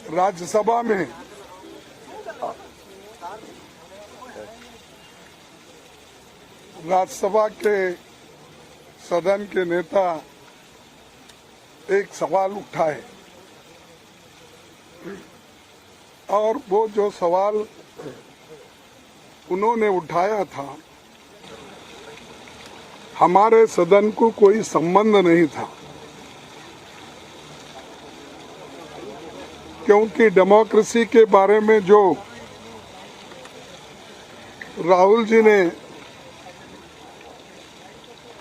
राज्यसभा में राज्यसभा के सदन के नेता एक सवाल उठाए और वो जो सवाल उन्होंने उठाया था हमारे सदन को कोई संबंध नहीं था, क्योंकि डेमोक्रेसी के बारे में जो राहुल जी ने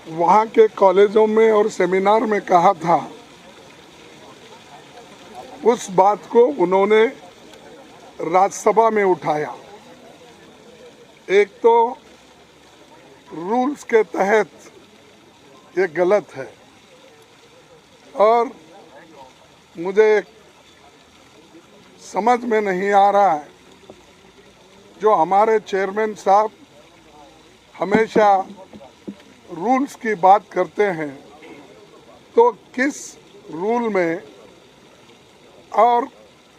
वहाँ के कॉलेजों में और सेमिनार में कहा था, उस बात को उन्होंने राज्यसभा में उठाया। एक तो रूल्स के तहत ये गलत है और मुझे समझ में नहीं आ रहा है, जो हमारे चेयरमैन साहब हमेशा रूल्स की बात करते हैं, तो किस रूल में और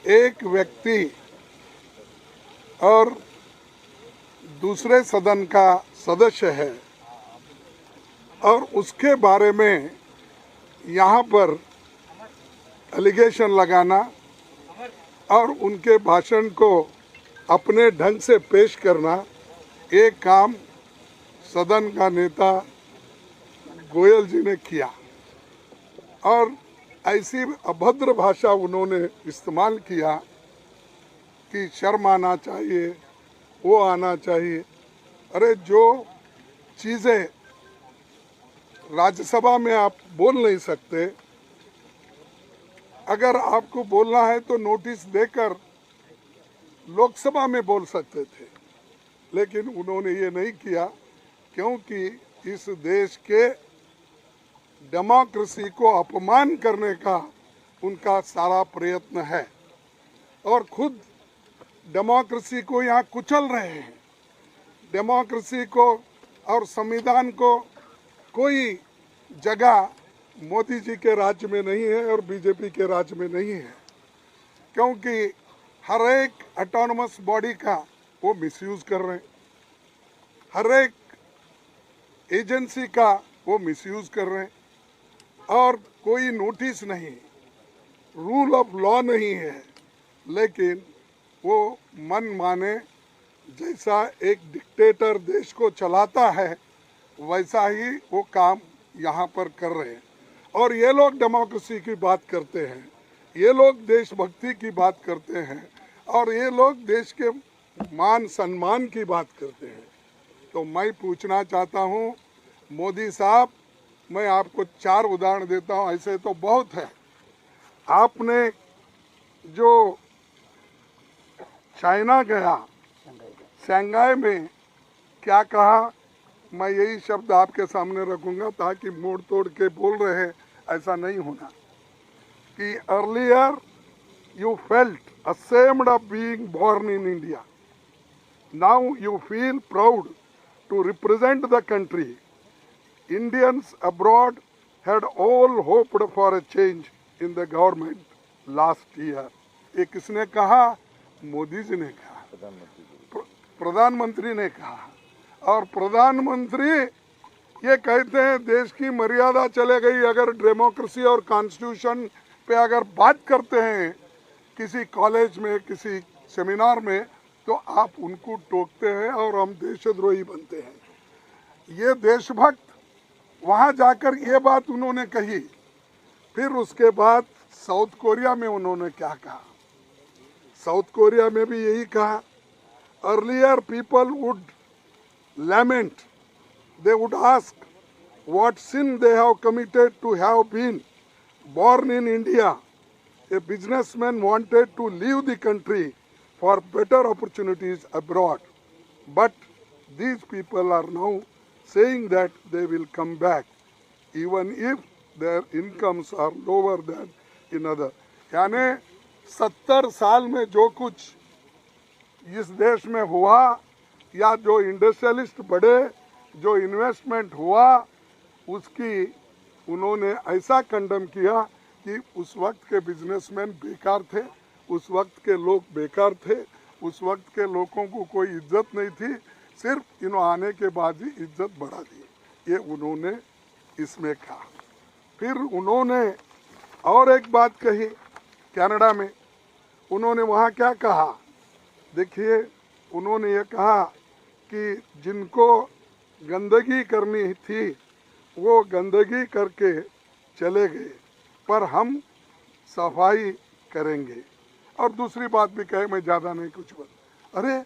एक व्यक्ति और दूसरे सदन का सदस्य है और उसके बारे में यहाँ पर एलिगेशन लगाना और उनके भाषण को अपने ढंग से पेश करना, एक काम सदन का नेता गोयल जी ने किया और ऐसी अभद्र भाषा उन्होंने इस्तेमाल किया कि शर्म आना चाहिए, वो आना चाहिए। अरे जो चीज़ें राज्यसभा में आप बोल नहीं सकते, अगर आपको बोलना है तो नोटिस देकर लोकसभा में बोल सकते थे, लेकिन उन्होंने ये नहीं किया, क्योंकि इस देश के डेमोक्रेसी को अपमान करने का उनका सारा प्रयत्न है और खुद डेमोक्रेसी को यहाँ कुचल रहे हैं। डेमोक्रेसी को और संविधान को कोई जगह मोदी जी के राज्य में नहीं है और बीजेपी के राज्य में नहीं है, क्योंकि हर एक ऑटोनमस बॉडी का वो मिसयूज कर रहे हैं, हर एक एजेंसी का वो मिसयूज कर रहे हैं और कोई नोटिस नहीं, रूल ऑफ लॉ नहीं है, लेकिन वो मन माने जैसा एक डिक्टेटर देश को चलाता है वैसा ही वो काम यहाँ पर कर रहे हैं। और ये लोग डेमोक्रेसी की बात करते हैं, ये लोग देशभक्ति की बात करते हैं और ये लोग देश के मान सम्मान की बात करते हैं। तो मैं पूछना चाहता हूँ मोदी साहब, मैं आपको 4 उदाहरण देता हूँ, ऐसे तो बहुत है। आपने जो चाइना गया, शंघाई में क्या कहा, मैं यही शब्द आपके सामने रखूंगा ताकि मोड़ तोड़ के बोल रहे हैं ऐसा नहीं होना, कि earlier you felt ashamed of being born in India, now you feel proud to represent the country. Indians abroad had all hoped for a change in the government last year. ये किसने कहा? मोदी जी ने कहा, प्रधानमंत्री ने कहा। और प्रधानमंत्री ये कहते हैं देश की मर्यादा चले गई, अगर डेमोक्रेसी और कॉन्स्टिट्यूशन पे अगर बात करते हैं किसी कॉलेज में, किसी सेमिनार में, तो आप उनको टोकते हैं और हम देशद्रोही बनते हैं। ये देशभक्त वहाँ जाकर ये बात उन्होंने कही। फिर उसके बाद साउथ कोरिया में उन्होंने क्या कहा? साउथ कोरिया में भी यही कहा, earlier people would lament, they would ask what sin they have committed to have been born in India. A businessman wanted to leave the country for better opportunities abroad. But these people are now saying that they will come back, even if their incomes are lower than in other. यानी 70 साल में जो कुछ इस देश में हुआ, या जो इंडस्ट्रियलिस्ट बढ़े, जो इन्वेस्टमेंट हुआ, उसकी उन्होंने ऐसा कंडम किया कि उस वक्त के बिजनेसमैन बेकार थे उस वक्त के लोग बेकार थे, उस वक्त के लोगों को कोई इज्जत नहीं थी, सिर्फ इन्होंने आने के बाद ही इज्जत बढ़ा दी, ये उन्होंने इसमें कहा। फिर उन्होंने और एक बात कही कनाडा में, उन्होंने वहाँ क्या कहा, देखिए उन्होंने ये कहा कि जिनको गंदगी करनी थी वो गंदगी करके चले गए, पर हम सफाई करेंगे। और दूसरी बात भी कहे, मैं ज़्यादा नहीं कुछ बोल, अरे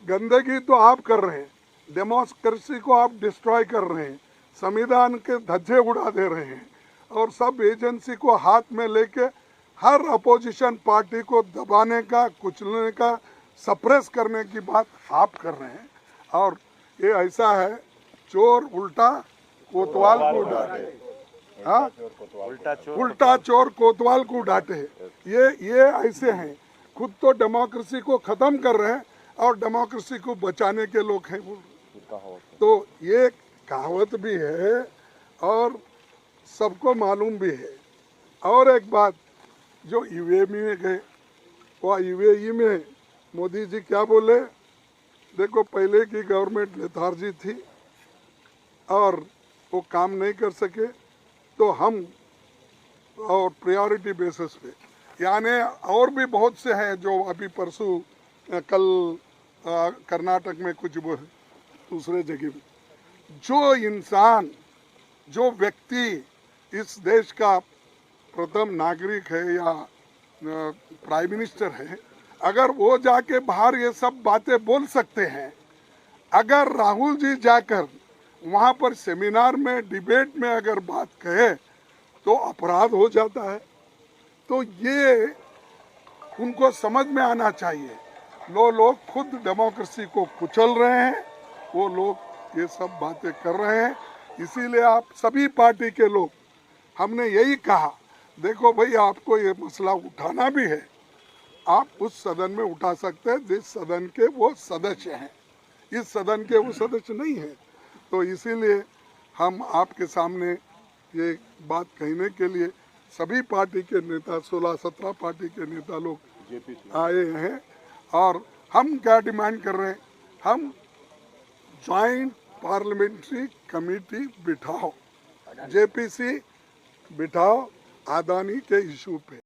गंदगी तो आप कर रहे हैं, डेमोक्रेसी को आप डिस्ट्रॉय कर रहे हैं, संविधान के धज्जे उड़ा दे रहे हैं, और सब एजेंसी को हाथ में लेके हर अपोजिशन पार्टी को दबाने का, कुचलने का, सप्रेस करने की बात आप कर रहे हैं। और ये ऐसा है, चोर उल्टा कोतवाल को डांटे, हाँ, उल्टा चोर कोतवाल को डांटे। ये ऐसे हैं, खुद तो डेमोक्रेसी को खत्म कर रहे हैं और डेमोक्रेसी को बचाने के लोग हैं वो। तो ये कहावत भी है और सबको मालूम भी है। और एक बात, जो यूएई में गए, वो यूएई में मोदी जी क्या बोले, देखो पहले की गवर्नमेंट लेथार्जी थी और वो काम नहीं कर सके, तो हम और प्रायोरिटी बेसिस पे, यानी और भी बहुत से हैं जो अभी परसों कल कर्नाटक में कुछ दूसरे जगह में, जो इंसान, जो व्यक्ति इस देश का प्रथम नागरिक है या प्राइम मिनिस्टर है, अगर वो जाके बाहर ये सब बातें बोल सकते हैं, अगर राहुल जी जाकर वहाँ पर सेमिनार में, डिबेट में अगर बात कहे तो अपराध हो जाता है। तो ये उनको समझ में आना चाहिए। लोग खुद डेमोक्रेसी को कुचल रहे हैं, वो लोग ये सब बातें कर रहे हैं। इसीलिए आप सभी पार्टी के लोग, हमने यही कहा, देखो भाई आपको ये मसला उठाना भी है, आप उस सदन में उठा सकते हैं जिस सदन के वो सदस्य हैं, इस सदन के वो सदस्य नहीं है। तो इसीलिए हम आपके सामने ये बात कहने के लिए सभी पार्टी के नेता, 16-17 पार्टी के नेता लोग आए हैं। और हम क्या डिमांड कर रहे हैं, हम ज्वाइंट पार्लियामेंट्री कमेटी बिठाओ, जेपीसी बिठाओ अदानी के इशू पे।